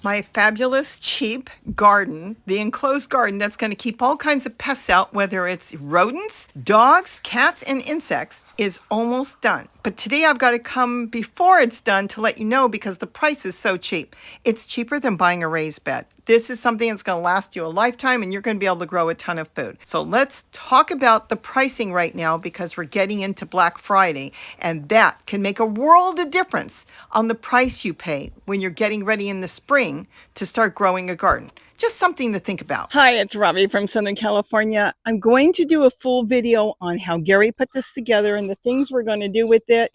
My fabulous, cheap garden, the enclosed garden that's going to keep all kinds of pests out, whether it's rodents, dogs, cats, and insects, is almost done. But today I've got to come before it's done to let you know because the price is so cheap. It's cheaper than buying a raised bed. This is something that's going to last you a lifetime and you're going to be able to grow a ton of food. So let's talk about the pricing right now because we're getting into Black Friday and that can make a world of difference on the price you pay when you're getting ready in the spring to start growing a garden. Just something to think about. Hi, it's Robbie from Southern California. I'm going to do a full video on how Gary put this together and the things we're going to do with it.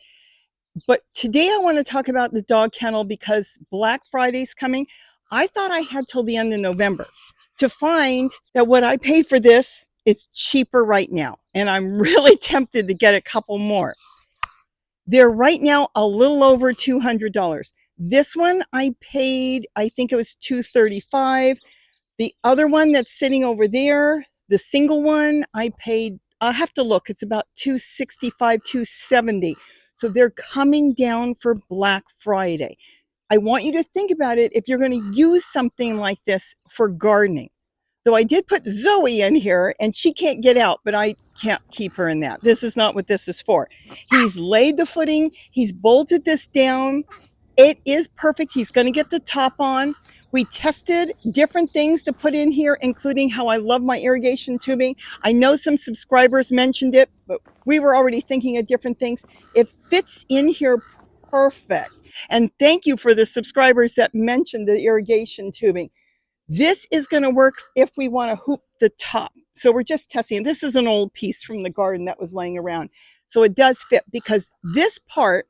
But today I want to talk about the dog kennel because Black Friday's coming. I thought I had till the end of November to find that what I pay for this is cheaper right now. And I'm really tempted to get a couple more. They're right now a little over $200. This one I paid, I think it was $235. The other one that's sitting over there, the single one, I paid, I'll have to look, it's about $265, $270. So they're coming down for Black Friday. I want you to think about it if you're going to use something like this for gardening. Though I did put Zoe in here and she can't get out, but I can't keep her in that. This is not what this is for. He's laid the footing. He's bolted this down. It is perfect. He's going to get the top on. We tested different things to put in here, including how I love my irrigation tubing. I know some subscribers mentioned it, but we were already thinking of different things. It fits in here perfect. And thank you for the subscribers that mentioned the irrigation tubing. This is going to work if we want to hoop the top. So we're just testing. This is an old piece from the garden that was laying around. So it does fit because this part,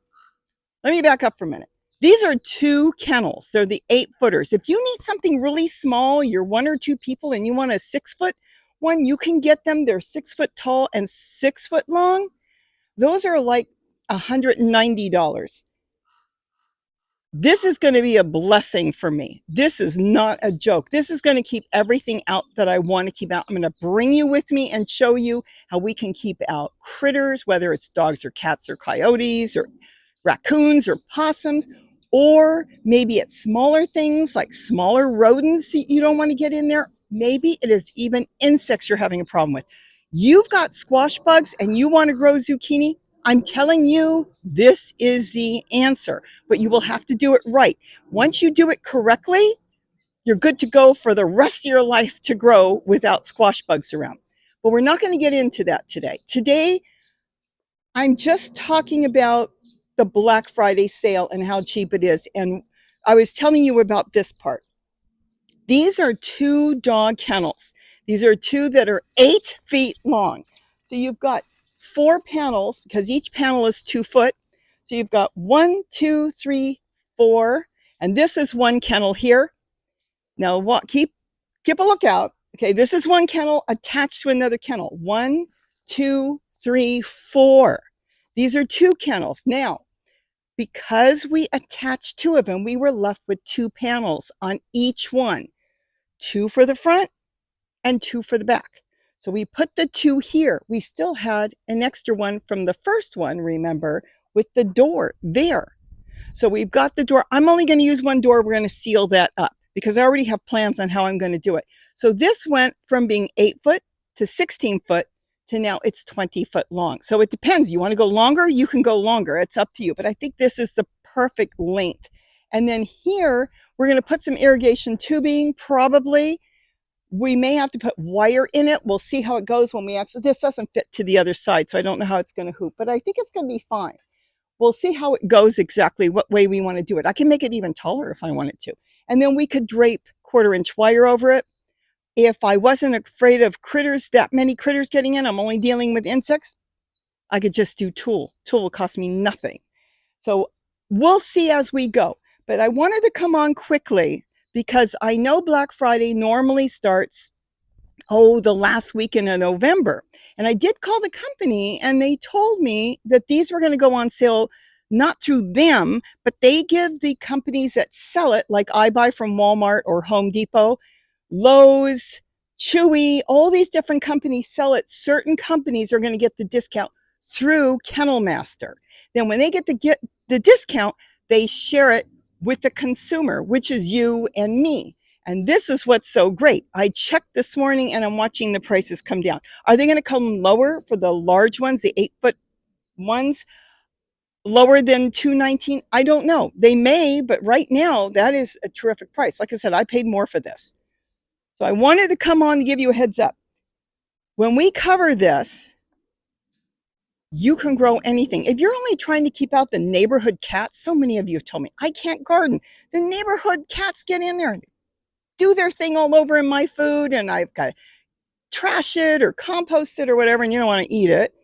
let me back up for a minute. These are 2 kennels. They're the 8-footers. If you need something really small, you're 1 or 2 people and you want a 6-foot one, you can get them. They're 6 foot tall and 6 foot long. Those are like $190. This is going to be a blessing for me. This is not a joke. This is going to keep everything out that I want to keep out. I'm going to bring you with me and show you how we can keep out critters, whether it's dogs or cats or coyotes or raccoons or possums, or maybe it's smaller things like smaller rodents you don't want to get in there. Maybe it is even insects you're having a problem with. You've got squash bugs and you want to grow zucchini. I'm telling you, this is the answer, but you will have to do it right. Once you do it correctly, you're good to go for the rest of your life to grow without squash bugs around. But we're not going to get into that today. Today, I'm just talking about the Black Friday sale and how cheap it is. And I was telling you about this part. These are 2 dog kennels. These are 2 that are 8 feet long. So you've got 4 panels because each panel is 2 foot. So you've got 1, 2, 3, 4, and this is 1 kennel here. Now keep a lookout. Okay, this is 1 kennel attached to another kennel. 1, 2, 3, 4. These are 2 kennels. Now, because we attached 2 of them, we were left with 2 panels on each one. 2 for the front and 2 for the back. So we put the 2 here. We still had an extra one from the first one, remember, with the door there. So we've got the door. I'm only going to use 1 door. We're going to seal that up because I already have plans on how I'm going to do it. So this went from being 8 foot to 16 foot to now it's 20 foot long. So it depends. You want to go longer? You can go longer. It's up to you. But I think this is the perfect length. And then here, we're going to put some irrigation tubing, probably. We may have to put wire in it. We'll see how it goes when we actually, this doesn't fit to the other side, so I don't know how it's going to hoop, but I think it's going to be fine. We'll see how it goes exactly, what way we want to do it. I can make it even taller if I wanted to. And then we could drape 1/4-inch wire over it. If I wasn't afraid of critters, that many critters getting in, I'm only dealing with insects, I could just do tulle. Tulle will cost me nothing. So we'll see as we go. But I wanted to come on quickly because I know Black Friday normally starts, the last weekend of November. And I did call the company and they told me that these were going to go on sale, not through them, but they give the companies that sell it, like I buy from Walmart or Home Depot, Lowe's, Chewy, all these different companies sell it. Certain companies are going to get the discount through Kennel Master. Then when they get the discount, they share it with the consumer, which is you and me. And this is what's so great. I checked this morning and I'm watching the prices come down. Are they going to come lower for the large ones, the 8-foot ones, lower than $219? I don't know. They may, but right now that is a terrific price. Like I said, I paid more for this. So I wanted to come on to give you a heads up. When we cover this, you can grow anything. If you're only trying to keep out the neighborhood cats, so many of you have told me, I can't garden. The neighborhood cats get in there and do their thing all over in my food, and I've got to trash it or compost it or whatever, and you don't want to eat it.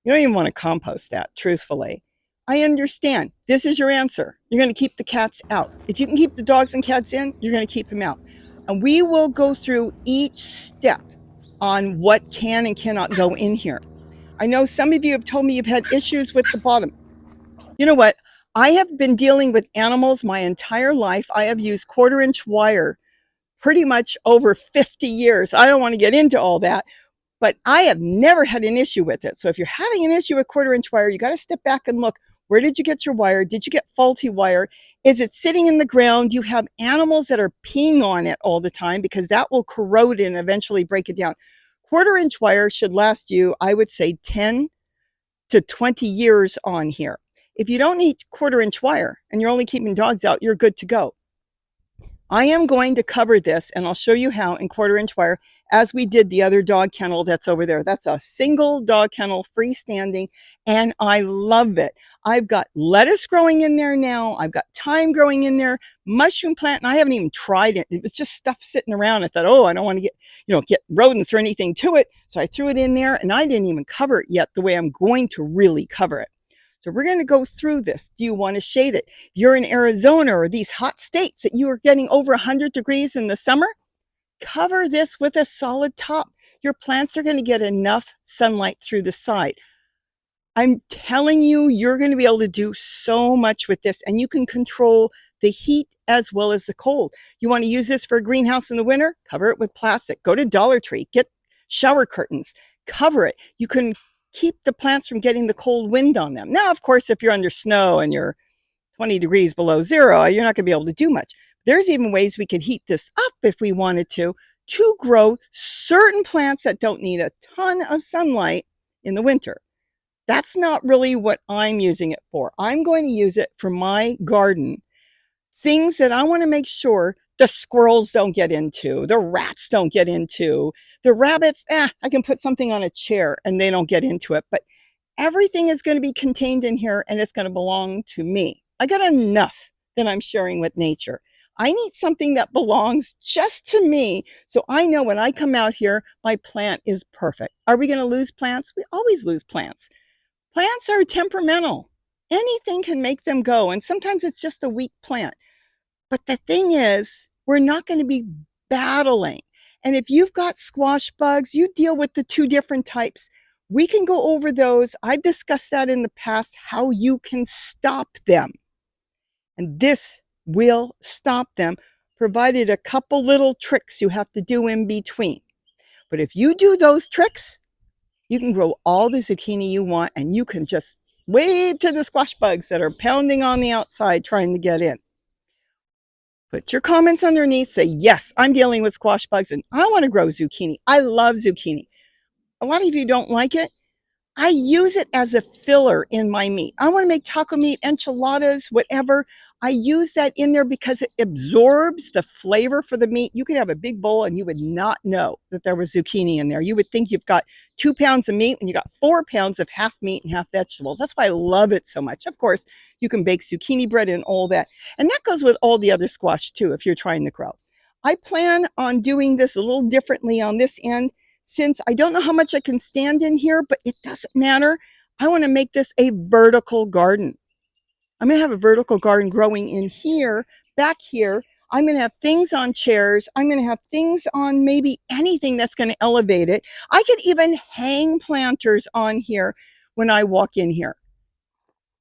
You don't even want to compost that, truthfully. I understand. This is your answer. You're going to keep the cats out. If you can keep the dogs and cats in, you're going to keep them out. And we will go through each step on what can and cannot go in here. I know some of you have told me you've had issues with the bottom. You know what? I have been dealing with animals my entire life. I have used 1/4-inch wire pretty much over 50 years. I don't want to get into all that, but I have never had an issue with it. So if you're having an issue with 1/4-inch wire, you got to step back and look. Where did you get your wire? Did you get faulty wire? Is it sitting in the ground? You have animals that are peeing on it all the time, because that will corrode it and eventually break it down. 1/4-inch wire should last you, I would say, 10 to 20 years on here. If you don't need 1/4-inch wire and you're only keeping dogs out, you're good to go. I am going to cover this, and I'll show you how, in 1/4-inch wire, as we did the other dog kennel that's over there. That's a single dog kennel, freestanding, and I love it. I've got lettuce growing in there now. I've got thyme growing in there, mushroom plant, and I haven't even tried it. It was just stuff sitting around. I thought, oh, I don't want to get rodents or anything to it. So I threw it in there, and I didn't even cover it yet the way I'm going to really cover it. So we're going to go through this. Do you want to shade it? You're in Arizona or these hot states that you are getting over 100 degrees in the summer. Cover this with a solid top. Your plants are going to get enough sunlight through the side. I'm telling you, you're going to be able to do so much with this, and you can control the heat as well as the cold. You want to use this for a greenhouse in the winter? Cover it with plastic. Go to Dollar Tree, get shower curtains, cover it. You can keep the plants from getting the cold wind on them. Now, of course, if you're under snow and you're 20 degrees below zero, you're not going to be able to do much. There's even ways we could heat this up if we wanted to grow certain plants that don't need a ton of sunlight in the winter. That's not really what I'm using it for. I'm going to use it for my garden. Things that I want to make sure the squirrels don't get into, the rats don't get into, the rabbits, I can put something on a chair and they don't get into it. But everything is going to be contained in here, and it's going to belong to me. I got enough that I'm sharing with nature. I need something that belongs just to me, so I know when I come out here, my plant is perfect. Are we going to lose plants? We always lose plants. Plants are temperamental. Anything can make them go, and sometimes it's just a weak plant. But the thing is, we're not going to be battling. And if you've got squash bugs, you deal with the 2 different types. We can go over those. I've discussed that in the past, how you can stop them. And this will stop them, provided a couple little tricks you have to do in between. But if you do those tricks, you can grow all the zucchini you want, and you can just wave to the squash bugs that are pounding on the outside trying to get in. Put your comments underneath. Say, yes, I'm dealing with squash bugs and I want to grow zucchini. I love zucchini. A lot of you don't like it. I use it as a filler in my meat. I want to make taco meat, enchiladas, whatever. I use that in there because it absorbs the flavor for the meat. You could have a big bowl and you would not know that there was zucchini in there. You would think you've got 2 pounds of meat and you got 4 pounds of half meat and half vegetables. That's why I love it so much. Of course, you can bake zucchini bread and all that. And that goes with all the other squash too, if you're trying to grow. I plan on doing this a little differently on this end. Since I don't know how much I can stand in here, but it doesn't matter. I want to make this a vertical garden. I'm going to have a vertical garden growing in here, back here. I'm going to have things on chairs. I'm going to have things on maybe anything that's going to elevate it. I could even hang planters on here when I walk in here.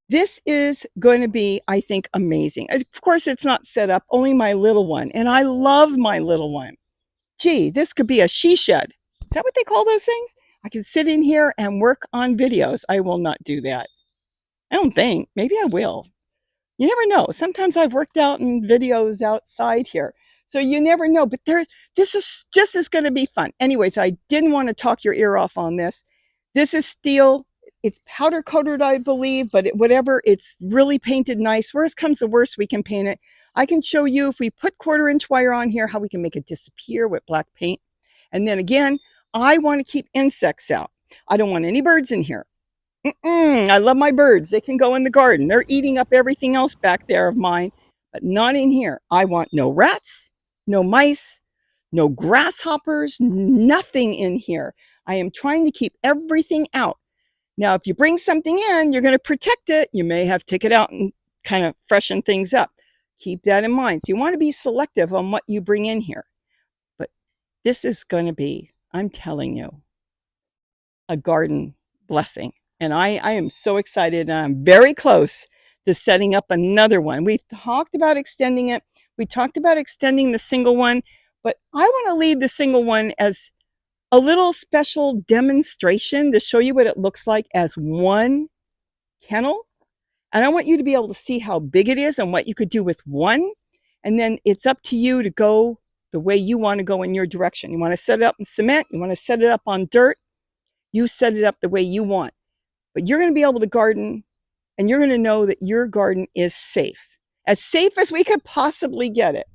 This is going to be, I think, amazing. Of course, it's not set up, only my little one. And I love my little one. Gee, this could be a she shed. Is that what they call those things? I can sit in here and work on videos. I will not do that. I don't think. Maybe I will. You never know. Sometimes I've worked out in videos outside here. So you never know. But this is just is going to be fun. Anyways, I didn't want to talk your ear off on this. This is steel. It's powder coated, I believe, but whatever, it's really painted nice. Worst comes to worst, we can paint it. I can show you if we put 1/4 inch wire on here, how we can make it disappear with black paint. And then again, I want to keep insects out. I don't want any birds in here. I love my birds. They can go in the garden. They're eating up everything else back there of mine, but not in here. I want no rats, no mice, no grasshoppers, nothing in here. I am trying to keep everything out. Now, if you bring something in, you're going to protect it. You may have to take it out and kind of freshen things up. Keep that in mind. So you want to be selective on what you bring in here. But this is going to be, I'm telling you, a garden blessing. And I am so excited. And I'm very close to setting up another one. We've talked about extending it. We talked about extending the single one, but I want to leave the single one as a little special demonstration to show you what it looks like as one kennel. And I want you to be able to see how big it is and what you could do with one. And then it's up to you to go the way you want to go in your direction. You want to set it up in cement. You want to set it up on dirt. You set it up the way you want. But you're going to be able to garden, and you're going to know that your garden is safe as we could possibly get it.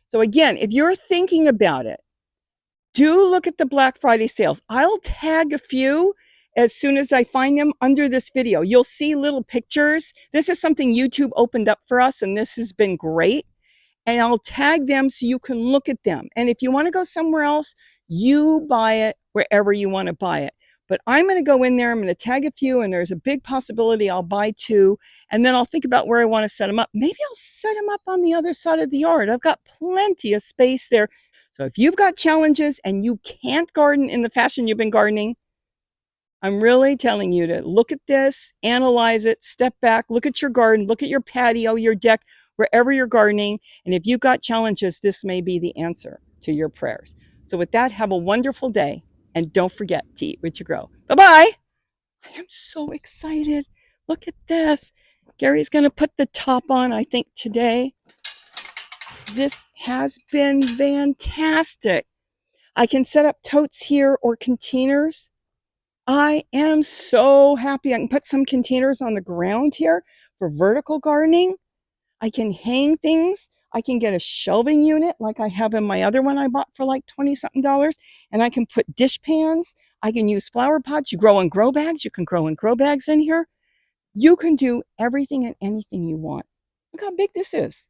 So again, if you're thinking about it, do look at the Black Friday sales. I'll tag a few as soon as I find them under this video. You'll see little pictures. This is something YouTube opened up for us, and this has been great. And I'll tag them so you can look at them. And if you want to go somewhere else, you buy it wherever you want to buy it. But I'm going to go in there, I'm going to tag a few, and there's a big possibility I'll buy 2, and then I'll think about where I want to set them up. Maybe I'll set them up on the other side of the yard. I've got plenty of space there. So if you've got challenges and you can't garden in the fashion you've been gardening, I'm really telling you to look at this, analyze it, step back, look at your garden, look at your patio, your deck, wherever you're gardening. And if you've got challenges, this may be the answer to your prayers. So with that, have a wonderful day. And don't forget to eat what you grow. Bye-bye. I am so excited. Look at this. Gary's going to put the top on, I think, today. This has been fantastic. I can set up totes here or containers. I am so happy. I can put some containers on the ground here for vertical gardening. I can hang things. I can get a shelving unit like I have in my other one I bought for like 20-something dollars. And I can put dish pans. I can use flower pots. You grow in grow bags. You can grow in grow bags in here. You can do everything and anything you want. Look how big this is.